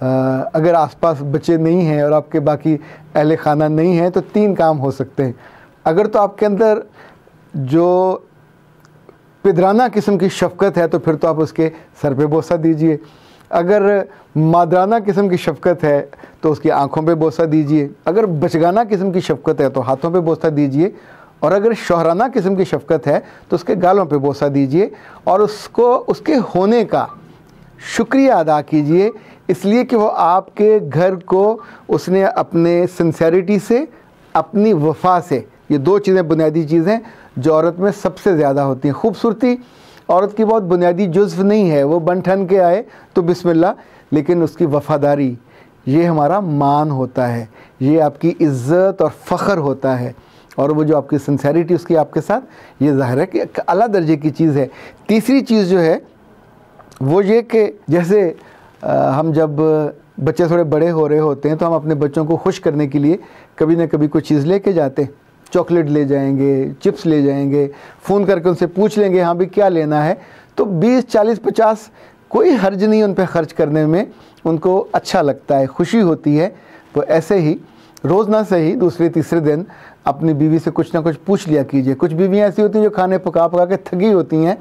اگر آس پاس بچے نہیں ہیں اور آپ کے باقی اہل خانہ نہیں ہیں تو 3 کام ہو سکتے ہیں. اگر تو آپ کے اندر جو پدرانہ قسم کی شفقت ہے تو پھر تو آپ اس کے سر پہ بوسہ دیجئے. اگر مادرانہ قسم کی شفقت ہے تو اس کی آنکھوں پہ بوسہ دیجئے. اگر بچگانہ قسم کی شفقت ہے تو ہاتھوں پہ بوسہ دیجئے. اور اگر شوہرانہ قسم کی شفقت ہے تو اس کے گالوں پہ بوسہ دیجئے اور اس کو اس کے ہونے کا شکریہ ادا کیجئے، اس لیے کہ وہ آپ کے گھر کو اس نے اپنے سنسیریٹی سے، اپنی وفا سے، یہ 2 چیزیں بنیادی چیزیں جو عورت میں سب سے زیادہ ہوتی ہیں. خوبصورتی عورت کی بہت بنیادی جزو نہیں ہے، وہ بن ٹھن کے آئے تو بسم اللہ، لیکن اس کی وفاداری، یہ ہمارا مان ہوتا ہے، یہ آپ کی عزت اور فخر ہوتا ہے. اور وہ جو آپ کی سنسیریٹی اس کی آپ کے ساتھ، یہ ظاہر ہے کہ ایک اعلیٰ درجے کی چیز ہے. تیسری چیز جو ہے وہ یہ کہ جیسے ہم جب بچے تھوڑے بڑے ہو رہے ہوتے ہیں تو ہم اپنے بچوں کو خوش کرنے کے لیے کبھی نہ کبھی کوئی چیز لے کے جاتے ہیں. چاکلیٹ لے جائیں گے، چپس لے جائیں گے، فون کر کے ان سے پوچھ لیں گے ہاں بھی کیا لینا ہے. تو 20 40 50 کوئی حرج نہیں ان پہ خرچ کرنے میں، ان کو اچھا لگتا ہے، خوشی ہوتی ہے. تو ایسے ہی روز نہ صحیح دوسرے تیسرے دن اپنی بیوی سے کچھ نہ کچھ پوچھ لیا کیجئے. کچھ بیویاں ایسی ہوتی ہیں جو کھانے پکا پکا کے تھکی ہوتی ہیں،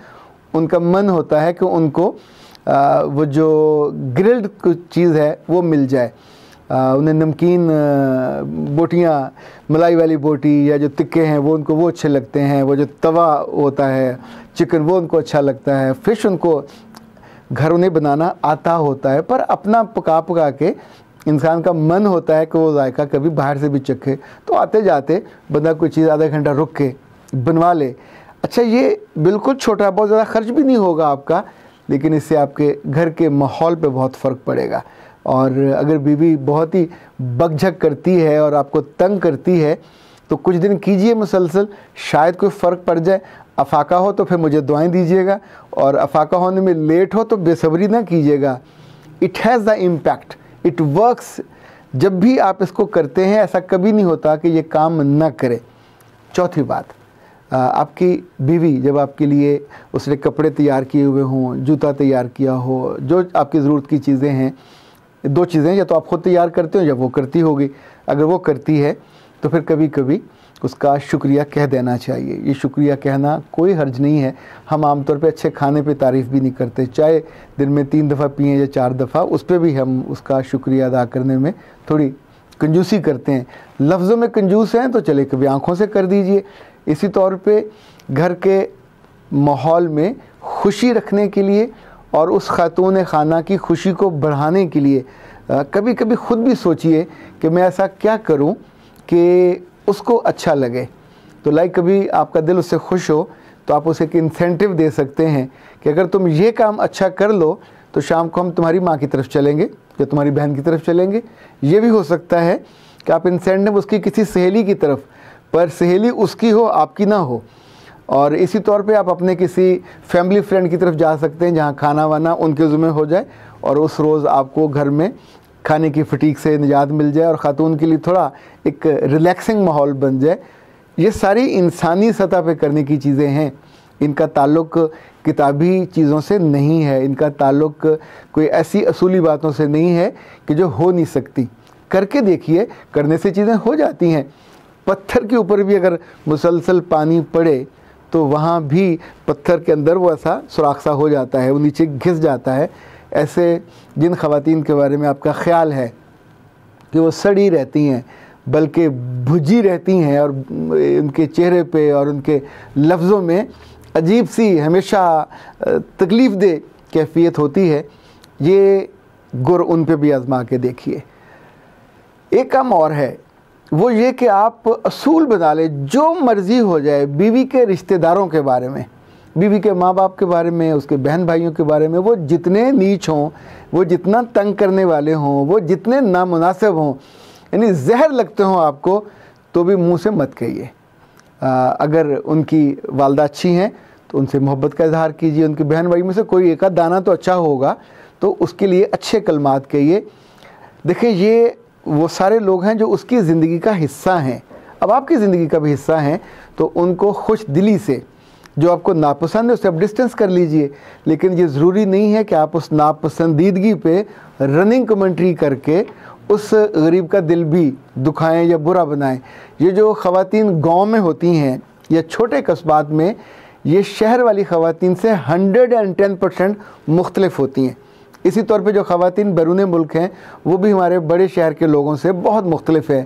ان کا من ہوتا ہے کہ ان کو وہ جو گرلڈ چیز ہے وہ مل جائے. انہیں نمکین بوٹیاں، ملائی والی بوٹی یا جو تکے ہیں وہ ان کو وہ اچھے لگتے ہیں. وہ جو توا ہوتا ہے چکن وہ ان کو اچھا لگتا ہے. فش ان کو گھر انہیں بنانا آتا ہوتا ہے، پر اپنا پکا پکا کے انسان کا من ہوتا ہے کہ وہ ذائقہ کبھی باہر سے بھی چکھے. تو آتے جاتے بندہ کوئی چیز آدھا گھنٹہ رک کے بنوا لے. اچھا یہ بالکل چھوٹا، بہت زیادہ خرچ بھی نہیں ہوگا آپ کا، لیکن اس سے آپ کے گھر کے ماحول پہ بہت فرق پڑے گا. اور اگر بیوی بہت ہی بک جھک کرتی ہے اور آپ کو تنگ کرتی ہے تو کچھ دن کیجئے مسلسل، شاید کوئی فرق پڑ جائے. افاقہ ہو تو پھر مجھے دعائیں دیجیے گا، اور افاقہ ہونے میں لیٹ ہو تو بے صبری نہ کیجیے گا. It has the impact, it works. جب بھی آپ اس کو کرتے ہیں ایسا کبھی نہیں ہوتا کہ یہ کام نہ کرے. چوتھی بات، آپ کی بیوی جب آپ کے لیے اس نے کپڑے تیار کیے ہوئے ہوں، جوتا تیار کیا ہو، جو آپ کی ضرورت کی چیزیں ہیں، 2 چیزیں یا تو آپ خود تیار کرتے ہو یا وہ کرتی ہوگی. اگر وہ کرتی ہے تو پھر کبھی کبھی اس کا شکریہ کہہ دینا چاہیے. یہ شکریہ کہنا کوئی حرج نہیں ہے. ہم عام طور پہ اچھے کھانے پہ تعریف بھی نہیں کرتے، چاہے دن میں 3 دفعہ پئیں یا 4 دفعہ، اس پہ بھی ہم اس کا شکریہ ادا کرنے میں تھوڑی کنجوسی کرتے ہیں. لفظوں میں کنجوس ہیں تو چلے کبھی آنکھوں سے کر دیجئے. اسی طور پہ گھر کے ماحول میں خوشی رکھنے کے لیے اور اس خاتون خانہ کی خوشی کو بڑھانے کے لیے کبھی کبھی خود بھی سوچئے کہ میں ایسا کیا کروں کہ اس کو اچھا لگے. تو کبھی آپ کا دل اس سے خوش ہو تو آپ اسے ایک انسینٹیو دے سکتے ہیں کہ اگر تم یہ کام اچھا کر لو تو شام کو ہم تمہاری ماں کی طرف چلیں گے یا تمہاری بہن کی طرف چلیں گے. یہ بھی ہو سکتا ہے کہ آپ انسینٹیو اس کی کسی سہیلی کی طرف، پر سہیلی اس کی ہو آپ کی نہ ہو. اور اسی طور پہ آپ اپنے کسی فیملی فرینڈ کی طرف جا سکتے ہیں جہاں کھانا وانا ان کے ذمہ ہو جائے اور اس روز آپ کو گھر میں کھانے کی فٹیک سے نجات مل جائے اور خاتون کے لیے تھوڑا ایک ریلیکسنگ ماحول بن جائے. یہ ساری انسانی سطح پہ کرنے کی چیزیں ہیں. ان کا تعلق کتابی چیزوں سے نہیں ہے، ان کا تعلق کوئی ایسی اصولی باتوں سے نہیں ہے کہ جو ہو نہیں سکتی. کر کے دیکھیے، کرنے سے چیزیں ہو جاتی ہیں. پتھر کے اوپر بھی اگر مسلسل پانی پڑے تو وہاں بھی پتھر کے اندر وہ ایسا سوراخ سا ہو جاتا ہے، وہ نیچے گھس جاتا ہے. ایسے جن خواتین کے بارے میں آپ کا خیال ہے کہ وہ سڑی رہتی ہیں بلکہ بھجی رہتی ہیں اور ان کے چہرے پہ اور ان کے لفظوں میں عجیب سی ہمیشہ تکلیف دہ کیفیت ہوتی ہے، یہ گر ان پہ بھی آزما کے دیکھیے. ایک کام اور ہے، وہ یہ کہ آپ اصول بنا لیں جو مرضی ہو جائے بیوی کے رشتہ داروں کے بارے میں، بیوی کے ماں باپ کے بارے میں، اس کے بہن بھائیوں کے بارے میں، وہ جتنے نیچ ہوں، وہ جتنا تنگ کرنے والے ہوں، وہ جتنے نامناسب ہوں، یعنی زہر لگتے ہوں آپ کو، تو بھی منہ سے مت کہیے. اگر ان کی والدہ اچھی ہیں تو ان سے محبت کا اظہار کیجیے. ان کی بہن بھائی میں سے کوئی ایک دانہ تو اچھا ہوگا تو اس کے لیے اچھے کلمات کہیے. دیکھیں یہ وہ سارے لوگ ہیں جو اس کی زندگی کا حصہ ہیں، اب آپ کی زندگی کا بھی حصہ ہیں، تو ان کو خوش دلی سے جو آپ کو ناپسند ہے اسے آپ ڈسٹینس کر لیجئے، لیکن یہ ضروری نہیں ہے کہ آپ اس ناپسندیدگی پہ رننگ کمنٹری کر کے اس غریب کا دل بھی دکھائیں یا برا بنائیں۔ یہ جو خواتین گاؤں میں ہوتی ہیں یا چھوٹے قصبات میں، یہ شہر والی خواتین سے 110% مختلف ہوتی ہیں۔ اسی طور پہ جو خواتین بیرون ملک ہیں وہ بھی ہمارے بڑے شہر کے لوگوں سے بہت مختلف ہے۔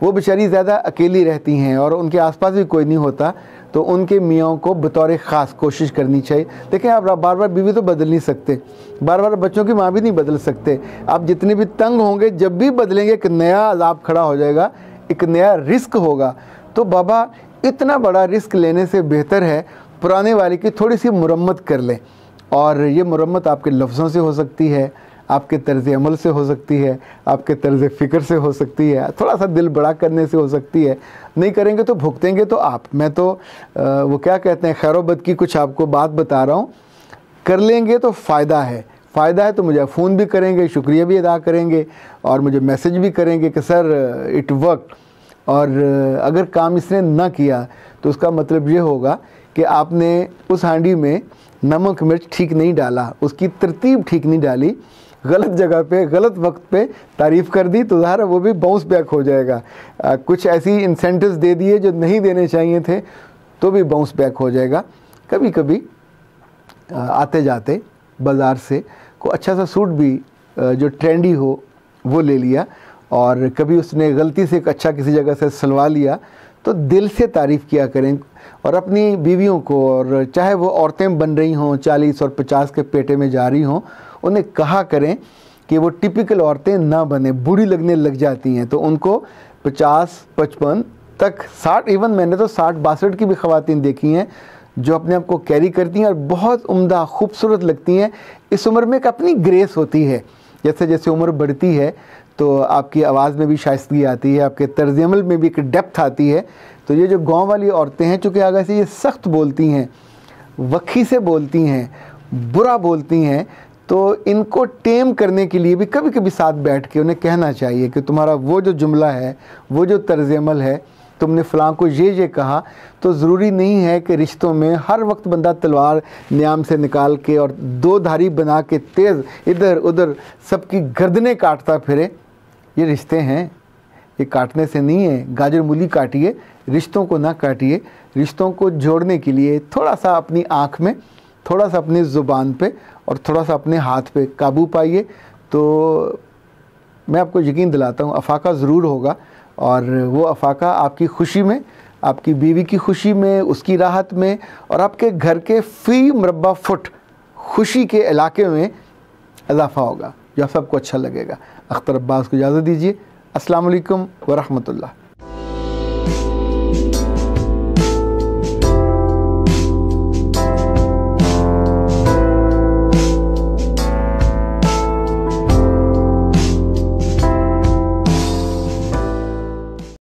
وہ بیچاری زیادہ اکیلی رہتی ہیں اور ان کے آس پاس بھی کوئی نہیں ہوتا، تو ان کے میاں کو بطور خاص کوشش کرنی چاہیے۔ دیکھیں، آپ بار بار بیوی تو بدل نہیں سکتے، بار بار بچوں کی ماں بھی نہیں بدل سکتے۔ آپ جتنے بھی تنگ ہوں گے، جب بھی بدلیں گے ایک نیا عذاب کھڑا ہو جائے گا، ایک نیا رزق ہوگا۔ تو بابا اتنا بڑا رزق لینے سے بہتر ہے پرانے والے کی تھوڑی سی مرمت کر لیں، اور یہ مرمت آپ کے لفظوں سے ہو سکتی ہے، آپ کے طرز عمل سے ہو سکتی ہے، آپ کے طرز فکر سے ہو سکتی ہے، تھوڑا سا دل بڑا کرنے سے ہو سکتی ہے۔ نہیں کریں گے تو بھگتیں گے تو آپ۔ میں تو وہ کیا کہتے ہیں، خیر و بد کی کچھ آپ کو بات بتا رہا ہوں۔ کر لیں گے تو فائدہ ہے، فائدہ ہے تو مجھے فون بھی کریں گے، شکریہ بھی ادا کریں گے، اور مجھے میسج بھی کریں گے کہ سر اٹ ورک۔ اور اگر کام اس نے نہ کیا تو اس کا مطلب یہ ہوگا کہ آپ نے اس ہانڈی میں نمک مرچ ٹھیک نہیں ڈالا، اس کی ترتیب ٹھیک نہیں ڈالی، غلط جگہ پہ غلط وقت پہ تعریف کر دی، تو ظاہر ہے وہ بھی باؤنس بیک ہو جائے گا۔ کچھ ایسی انسینٹیوز دے دیے جو نہیں دینے چاہیے تھے تو بھی باؤنس بیک ہو جائے گا۔ کبھی کبھی آتے جاتے بازار سے کوئی اچھا سا سوٹ بھی جو ٹرینڈی ہو وہ لے لیا، اور کبھی اس نے غلطی سے ایک اچھا کسی جگہ سے سلوا لیا، تو دل سے تعریف کیا کریں۔ اور اپنی بیویوں کو، اور چاہے وہ عورتیں بن رہی ہوں 40 اور 50 کے پیٹے میں جا رہی ہوں، انہیں کہا کریں کہ وہ ٹپیکل عورتیں نہ بنیں، بری لگنے لگ جاتی ہیں۔ تو ان کو 50 55 تک 60، ایون میں نے تو 60 62 کی بھی خواتین دیکھی ہیں جو اپنے آپ کو کیری کرتی ہیں اور بہت عمدہ خوبصورت لگتی ہیں۔ اس عمر میں ایک اپنی گریس ہوتی ہے، جیسے جیسے عمر بڑھتی ہے تو آپ کی آواز میں بھی شائستگی آتی ہے، آپ کے طرز عمل میں بھی ایک ڈیپتھ آتی ہے۔ تو یہ جو گاؤں والی عورتیں ہیں، چونکہ آگے سے یہ سخت بولتی ہیں، وکھی سے بولتی ہیں، برا بولتی ہیں، تو ان کو ٹیم کرنے کے لیے بھی کبھی کبھی ساتھ بیٹھ کے انہیں کہنا چاہیے کہ تمہارا وہ جو جملہ ہے، وہ جو طرز عمل ہے، تم نے فلاں کو یہ کہا۔ تو ضروری نہیں ہے کہ رشتوں میں ہر وقت بندہ تلوار نیام سے نکال کے اور 2 دھاری بنا کے تیز ادھر ادھر سب کی گردنیں کاٹتا پھرے۔ یہ رشتے ہیں، یہ کاٹنے سے نہیں ہے۔ گاجر مولی کاٹیے، رشتوں کو نہ کاٹیے۔ رشتوں کو جوڑنے کے لیے تھوڑا سا اپنی آنکھ میں، تھوڑا سا اپنی زبان پہ، اور تھوڑا سا اپنے ہاتھ پہ قابو پائیے، تو میں آپ کو یقین دلاتا ہوں افاقہ ضرور ہوگا۔ اور وہ افاقہ آپ کی خوشی میں، آپ کی بیوی کی خوشی میں، اس کی راحت میں، اور آپ کے گھر کے فی مربع فٹ خوشی کے علاقے میں اضافہ ہوگا، جو آپ سب کو اچھا لگے گا۔ اختر عباس کو اجازت دیجیے۔ السلام علیکم ورحمۃ اللہ۔